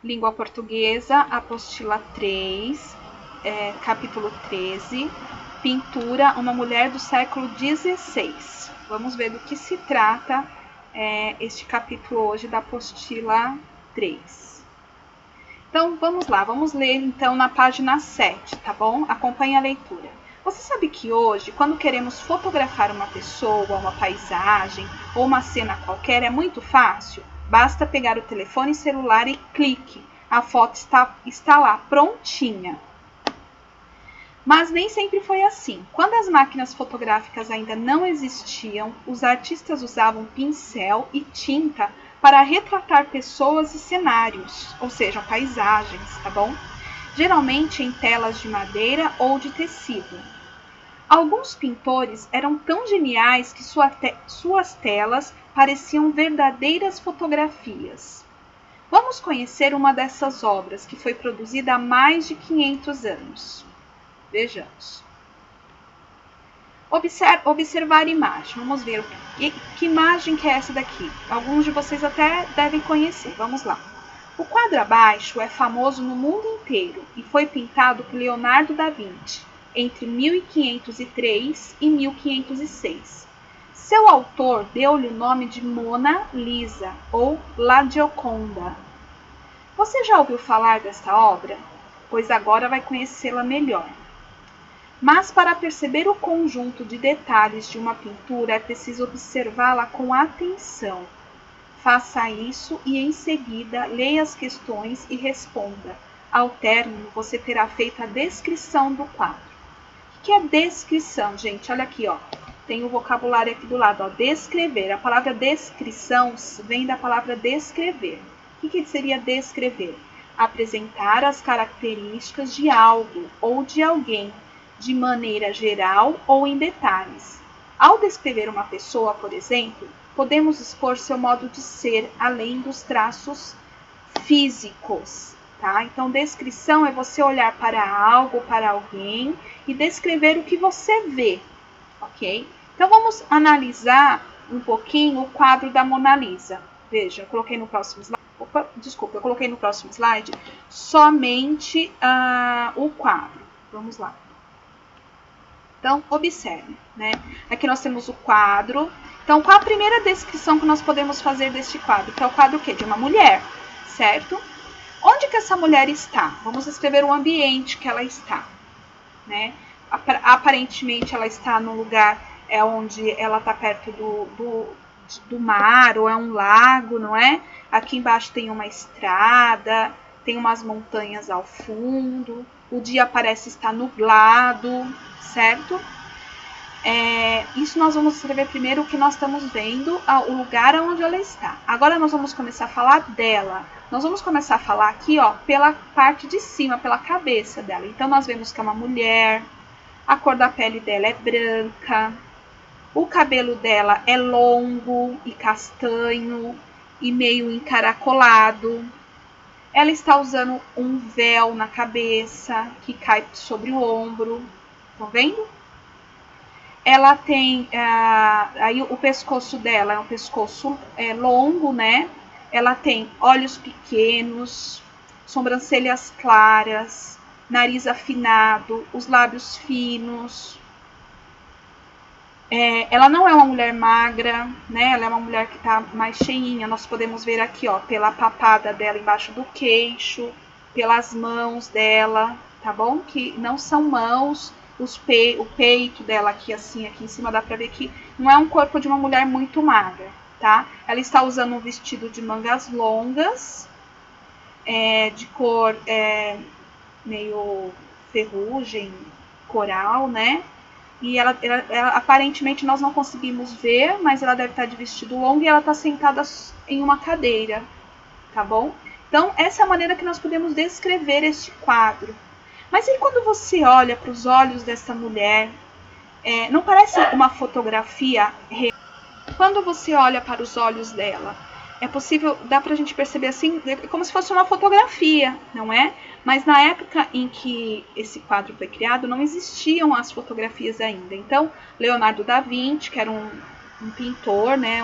Língua Portuguesa, apostila 3, capítulo 13, pintura, uma mulher do século XVI. Vamos ver do que se trata este capítulo hoje da apostila 3. Então, vamos lá, vamos ler então na página 7, tá bom? Acompanhe a leitura. Você sabe que hoje, quando queremos fotografar uma pessoa, uma paisagem ou uma cena qualquer, é muito fácil? Basta pegar o telefone celular e clique. A foto está lá, prontinha. Mas nem sempre foi assim. Quando as máquinas fotográficas ainda não existiam, os artistas usavam pincel e tinta para retratar pessoas e cenários, ou seja, paisagens, tá bom? Geralmente em telas de madeira ou de tecido. Alguns pintores eram tão geniais que suas telas pareciam verdadeiras fotografias. Vamos conhecer uma dessas obras que foi produzida há mais de 500 anos. Vejamos. Observar a imagem. Vamos ver que imagem que é essa daqui. Alguns de vocês até devem conhecer. Vamos lá. O quadro abaixo é famoso no mundo inteiro e foi pintado por Leonardo da Vinci entre 1503 e 1506. Seu autor deu-lhe o nome de Mona Lisa ou La Gioconda. Você já ouviu falar desta obra? Pois agora vai conhecê-la melhor. Mas para perceber o conjunto de detalhes de uma pintura é preciso observá-la com atenção. Faça isso e em seguida leia as questões e responda. Ao término, você terá feito a descrição do quadro. O que é descrição, gente? Olha aqui, ó. Tem o vocabulário aqui do lado, ó. Descrever. A palavra descrição vem da palavra descrever. O que seria descrever? Apresentar as características de algo ou de alguém, de maneira geral ou em detalhes. Ao descrever uma pessoa, por exemplo, podemos expor seu modo de ser, além dos traços físicos. Tá? Então, descrição é você olhar para algo, para alguém e descrever o que você vê, ok? Então, vamos analisar um pouquinho o quadro da Mona Lisa. Veja, eu coloquei no próximo slide. Opa, desculpa, eu coloquei no próximo slide somente o quadro. Vamos lá. Então, observe, né? Aqui nós temos o quadro. Então, qual a primeira descrição que nós podemos fazer deste quadro? Que é o quadro o quê? De uma mulher, certo? Onde que essa mulher está? Vamos escrever o ambiente que ela está, né? Aparentemente ela está no lugar onde ela está perto do mar, ou é um lago, não é? Aqui embaixo tem uma estrada, tem umas montanhas ao fundo, o dia parece estar nublado, certo? Isso nós vamos escrever primeiro o que nós estamos vendo, o lugar onde ela está. Agora nós vamos começar a falar dela. Nós vamos começar a falar aqui, ó, pela parte de cima, pela cabeça dela. Então, nós vemos que é uma mulher, a cor da pele dela é branca, o cabelo dela é longo e castanho e meio encaracolado. Ela está usando um véu na cabeça que cai sobre o ombro. Estão vendo? Ela tem, aí o pescoço dela é um pescoço longo, né? Ela tem olhos pequenos, sobrancelhas claras, nariz afinado, os lábios finos. Ela não é uma mulher magra, né? Ela é uma mulher que está mais cheinha. Nós podemos ver aqui, ó, pela papada dela embaixo do queixo, pelas mãos dela, tá bom? Que não são mãos. O peito dela aqui, assim, aqui em cima dá pra ver que não é um corpo de uma mulher muito magra, tá? Ela está usando um vestido de mangas longas, de cor meio ferrugem, coral, né? E ela, aparentemente nós não conseguimos ver, mas ela deve estar de vestido longo e ela está sentada em uma cadeira, tá bom? Então, essa é a maneira que nós podemos descrever este quadro. Mas e quando você olha para os olhos dessa mulher, não parece uma fotografia real? Quando você olha para os olhos dela, é possível, dá pra gente perceber assim, como se fosse uma fotografia, não é? Mas na época em que esse quadro foi criado, não existiam as fotografias ainda. Então, Leonardo da Vinci, que era um pintor, né,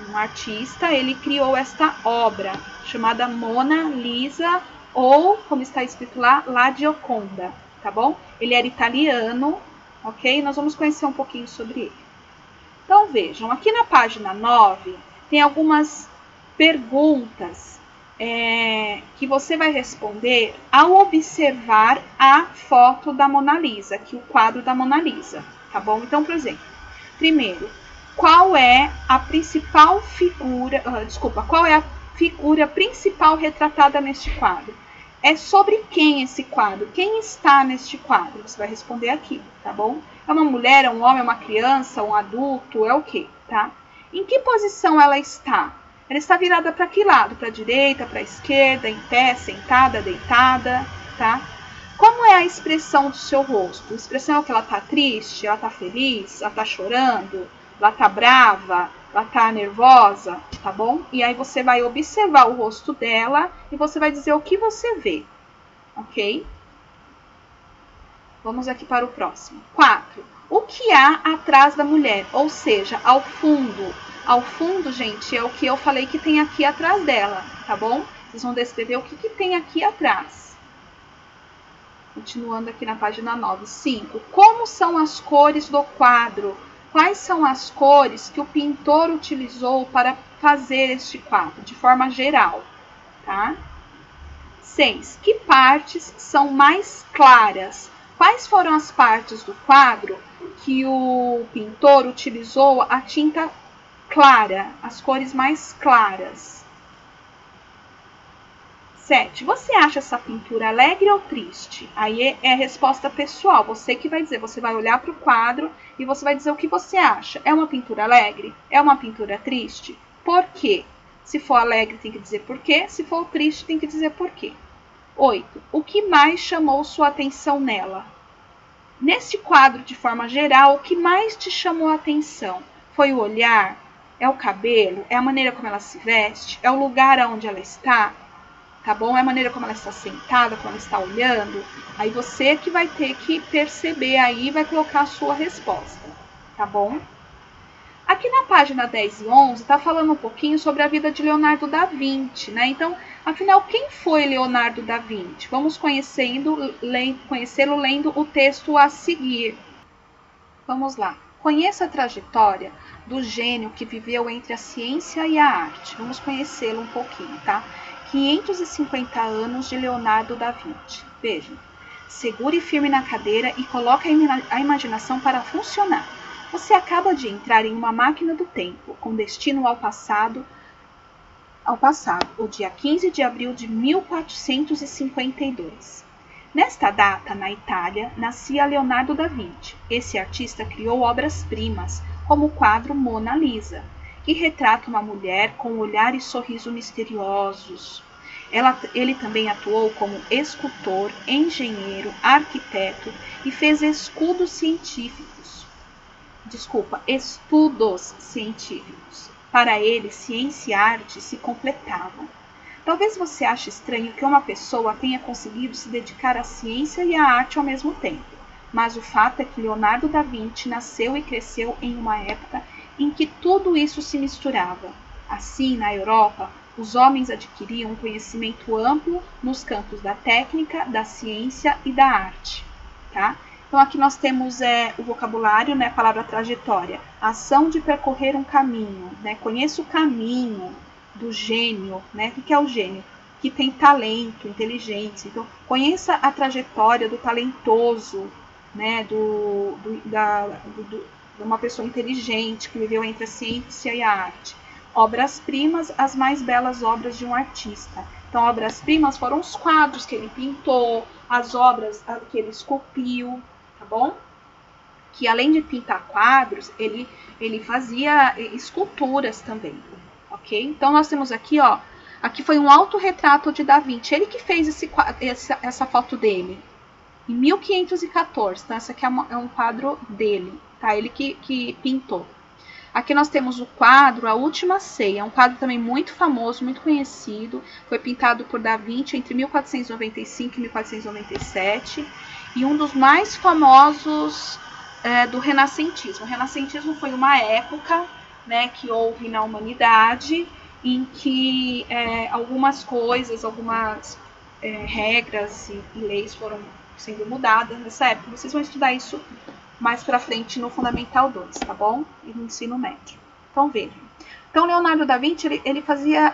um artista, ele criou esta obra chamada Mona Lisa, ou, como está escrito lá, La Gioconda, tá bom? Ele era italiano, ok? Nós vamos conhecer um pouquinho sobre ele. Então, vejam, aqui na página 9, tem algumas perguntas que você vai responder ao observar a foto da Mona Lisa, aqui o quadro da Mona Lisa, tá bom? Então, por exemplo, primeiro, qual é a principal figura, qual é a figura principal retratada neste quadro? É sobre quem esse quadro? Quem está neste quadro? Você vai responder aqui, tá bom? É uma mulher, é um homem, é uma criança, um adulto, é o quê, tá? Em que posição ela está? Ela está virada para que lado? Para a direita, para a esquerda, em pé, sentada, deitada, tá? Como é a expressão do seu rosto? A expressão é o que? Ela está triste? Ela está feliz? Ela está chorando? Ela está brava? Ela está nervosa? Tá bom? E aí você vai observar o rosto dela e você vai dizer o que você vê, ok? Vamos aqui para o próximo. 4. O que há atrás da mulher? Ou seja, ao fundo. Ao fundo, gente, é o que eu falei que tem aqui atrás dela, tá bom? Vocês vão descrever o que tem aqui atrás. Continuando aqui na página 9. 5. Como são as cores do quadro? Quais são as cores que o pintor utilizou para fazer este quadro, de forma geral, tá? 6. Que partes são mais claras? Quais foram as partes do quadro que o pintor utilizou a tinta clara, as cores mais claras? 7. Você acha essa pintura alegre ou triste? Aí é a resposta pessoal, você que vai dizer. Você vai olhar para o quadro e você vai dizer o que você acha. É uma pintura alegre? É uma pintura triste? Por quê? Se for alegre, tem que dizer por quê. Se for triste, tem que dizer por quê. 8. O que mais chamou sua atenção nela? Neste quadro, de forma geral, o que mais te chamou a atenção? Foi o olhar? É o cabelo? É a maneira como ela se veste? É o lugar onde ela está? Tá bom? É a maneira como ela está sentada, como ela está olhando. Aí você que vai ter que perceber aí e vai colocar a sua resposta, tá bom? Aqui na página 10 e 11 está falando um pouquinho sobre a vida de Leonardo da Vinci, né? Então, afinal, quem foi Leonardo da Vinci? Vamos conhecê-lo lendo o texto a seguir. Vamos lá. Conheça a trajetória do gênio que viveu entre a ciência e a arte. Vamos conhecê-lo um pouquinho, tá? 550 anos de Leonardo da Vinci. Vejam, segure firme na cadeira e coloque a imaginação para funcionar. Você acaba de entrar em uma máquina do tempo, com destino ao passado, o dia 15 de abril de 1452. Nesta data, na Itália, nascia Leonardo da Vinci. Esse artista criou obras-primas, como o quadro Mona Lisa, que retrata uma mulher com olhar e sorriso misteriosos. Ele também atuou como escultor, engenheiro, arquiteto e fez estudos científicos. Para ele, ciência e arte se completavam. Talvez você ache estranho que uma pessoa tenha conseguido se dedicar à ciência e à arte ao mesmo tempo, mas o fato é que Leonardo da Vinci nasceu e cresceu em uma época em que tudo isso se misturava. Assim, na Europa, os homens adquiriam um conhecimento amplo nos campos da técnica, da ciência e da arte, tá? Então, aqui nós temos o vocabulário, né, a palavra trajetória, ação de percorrer um caminho, né? Conheça o caminho do gênio, né? O que é o gênio? Que tem talento, inteligência. Então, conheça a trajetória do talentoso, né, de uma pessoa inteligente que viveu entre a ciência e a arte. Obras-primas, as mais belas obras de um artista. Então, obras-primas foram os quadros que ele pintou, as obras que ele esculpiu, tá bom? Que além de pintar quadros, ele fazia esculturas também, ok? Então, nós temos aqui, ó, aqui foi um autorretrato de Da Vinci, ele que fez essa foto dele, em 1514, então essa aqui é um quadro dele, tá? Ele que pintou. Aqui nós temos o quadro A Última Ceia, um quadro também muito famoso, muito conhecido, foi pintado por Da Vinci entre 1495 e 1497, e um dos mais famosos do renascentismo. O renascentismo foi uma época né, que houve na humanidade, em que algumas coisas, algumas regras e leis foram sendo mudadas nessa época. Vocês vão estudar isso mais para frente no Fundamental 2, tá bom? E no ensino médio. Então, vejam. Então, Leonardo da Vinci, ele fazia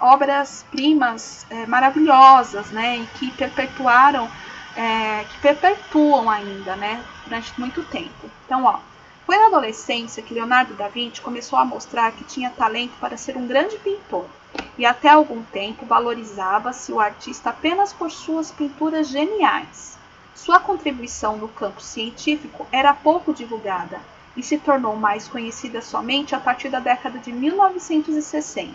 obras-primas maravilhosas, né? E que perpetuam ainda, né? Durante muito tempo. Então, ó, foi na adolescência que Leonardo da Vinci começou a mostrar que tinha talento para ser um grande pintor. E até algum tempo valorizava-se o artista apenas por suas pinturas geniais. Sua contribuição no campo científico era pouco divulgada e se tornou mais conhecida somente a partir da década de 1960.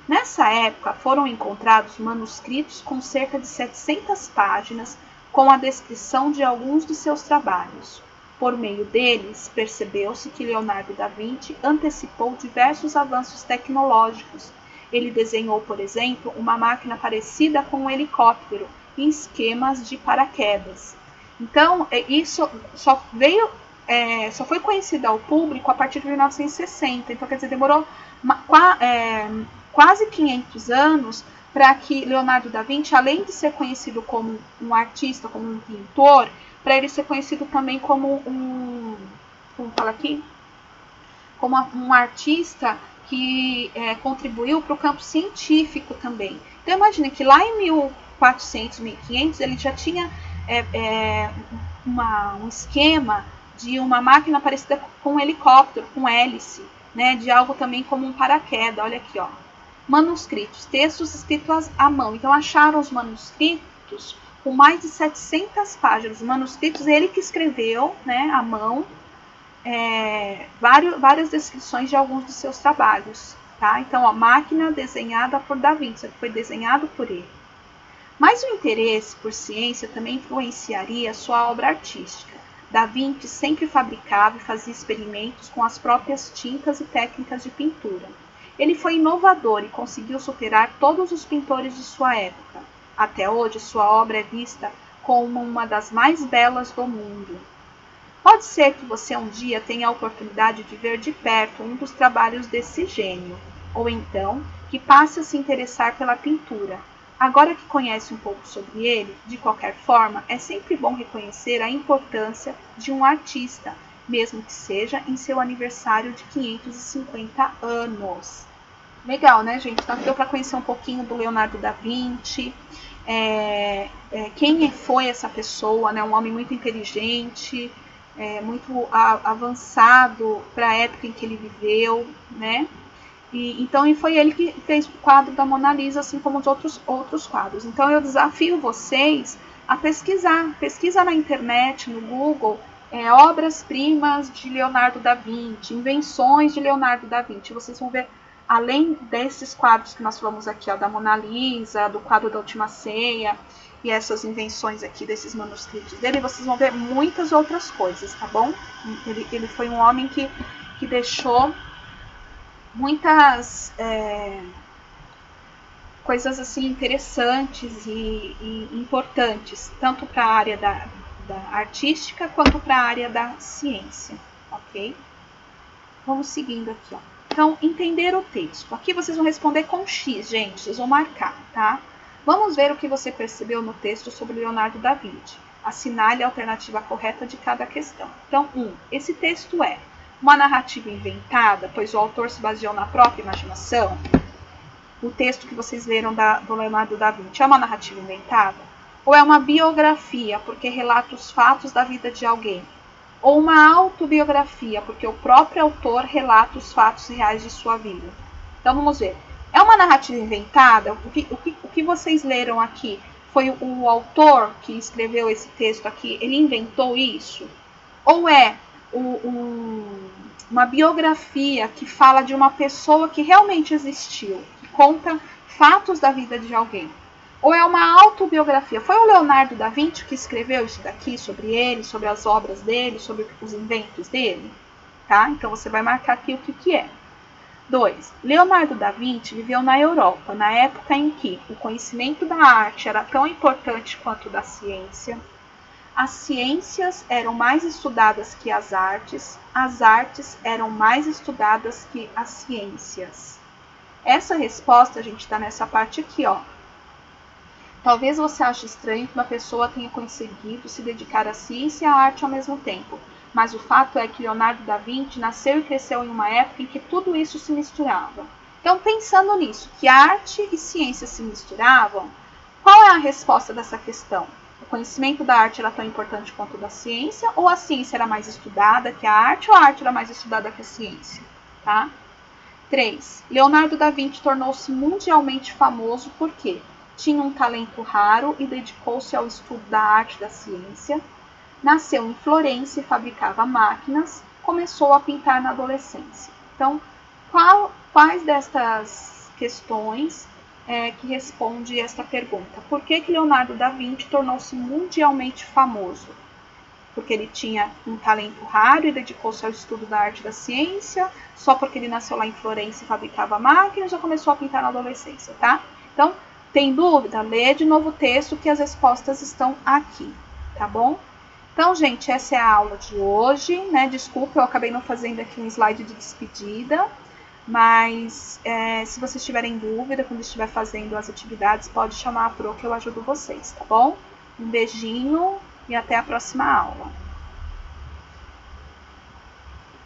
Nessa época foram encontrados manuscritos com cerca de 700 páginas com a descrição de alguns de seus trabalhos. Por meio deles, percebeu-se que Leonardo da Vinci antecipou diversos avanços tecnológicos. Ele desenhou, por exemplo, uma máquina parecida com um helicóptero em esquemas de paraquedas. Então, isso só foi conhecido ao público a partir de 1960. Então, quer dizer, demorou quase 500 anos para que Leonardo da Vinci, além de ser conhecido como um artista, como um pintor, para ele ser conhecido também como como um artista que contribuiu para o campo científico também. Então, imagine que lá em 1400, 1500, ele já tinha um esquema de uma máquina parecida com um helicóptero, com hélice, né, de algo também como um paraquedas. Olha aqui, ó. Manuscritos, textos escritos à mão. Então, acharam os manuscritos com mais de 700 páginas. Manuscritos, ele que escreveu, né, à mão, várias descrições de alguns de seus trabalhos. Tá? Então, a máquina desenhada por Da Vinci, foi desenhado por ele. Mas o interesse por ciência também influenciaria sua obra artística. Da Vinci sempre fabricava e fazia experimentos com as próprias tintas e técnicas de pintura. Ele foi inovador e conseguiu superar todos os pintores de sua época. Até hoje, sua obra é vista como uma das mais belas do mundo. Pode ser que você um dia tenha a oportunidade de ver de perto um dos trabalhos desse gênio, ou então que passe a se interessar pela pintura. Agora que conhece um pouco sobre ele, de qualquer forma, é sempre bom reconhecer a importância de um artista, mesmo que seja em seu aniversário de 550 anos. Legal, né, gente? Então, deu para conhecer um pouquinho do Leonardo da Vinci, quem foi essa pessoa, né? Um homem muito inteligente, muito avançado para a época em que ele viveu, né? Então, foi ele que fez o quadro da Mona Lisa, assim como os outros quadros. Então, eu desafio vocês a pesquisar. Pesquisa na internet, no Google, obras-primas de Leonardo da Vinci, invenções de Leonardo da Vinci. Vocês vão ver, além desses quadros que nós falamos aqui, ó, da Mona Lisa, do quadro da Última Ceia, e essas invenções aqui desses manuscritos dele, vocês vão ver muitas outras coisas, tá bom? Ele foi um homem que deixou muitas coisas assim interessantes e importantes, tanto para a área da artística quanto para a área da ciência, ok? Vamos seguindo aqui, ó. Então, entender o texto. Aqui vocês vão responder com X, gente, vocês vão marcar, tá? Vamos ver o que você percebeu no texto sobre Leonardo da Vinci. Assinale a alternativa correta de cada questão. Então, 1. Esse texto é uma narrativa inventada, pois o autor se baseou na própria imaginação? O texto que vocês leram do Leonardo da Vinci é uma narrativa inventada? Ou é uma biografia, porque relata os fatos da vida de alguém? Ou uma autobiografia, porque o próprio autor relata os fatos reais de sua vida? Então, vamos ver. É uma narrativa inventada? O que vocês leram aqui? Foi o autor que escreveu esse texto aqui? Ele inventou isso? Ou é uma biografia que fala de uma pessoa que realmente existiu, que conta fatos da vida de alguém? Ou é uma autobiografia? Foi o Leonardo da Vinci que escreveu isso daqui sobre ele, sobre as obras dele, sobre os inventos dele? Tá? Então você vai marcar aqui o que é. 2. Leonardo da Vinci viveu na Europa, na época em que o conhecimento da arte era tão importante quanto o da ciência. As ciências eram mais estudadas que as artes eram mais estudadas que as ciências. Essa resposta, a gente está nessa parte aqui, ó. Talvez você ache estranho que uma pessoa tenha conseguido se dedicar à ciência e à arte ao mesmo tempo, mas o fato é que Leonardo da Vinci nasceu e cresceu em uma época em que tudo isso se misturava. Então, pensando nisso, que arte e ciência se misturavam, qual é a resposta dessa questão? O conhecimento da arte era tão importante quanto o da ciência, ou a ciência era mais estudada que a arte, ou a arte era mais estudada que a ciência? Tá? 3. Leonardo da Vinci tornou-se mundialmente famoso porque tinha um talento raro e dedicou-se ao estudo da arte e da ciência. Nasceu em Florença e fabricava máquinas. Começou a pintar na adolescência. Então, quais destas questões que responde esta pergunta? Por que Leonardo da Vinci tornou-se mundialmente famoso? Porque ele tinha um talento raro e dedicou-se ao estudo da arte e da ciência, só porque ele nasceu lá em Florença e fabricava máquinas, já começou a pintar na adolescência, tá? Então, tem dúvida? Lê de novo o texto que as respostas estão aqui, tá bom? Então, gente, essa é a aula de hoje, né? Desculpa, eu acabei não fazendo aqui um slide de despedida, mas se vocês tiverem dúvida, quando estiver fazendo as atividades, pode chamar a Pro que eu ajudo vocês, tá bom? Um beijinho e até a próxima aula.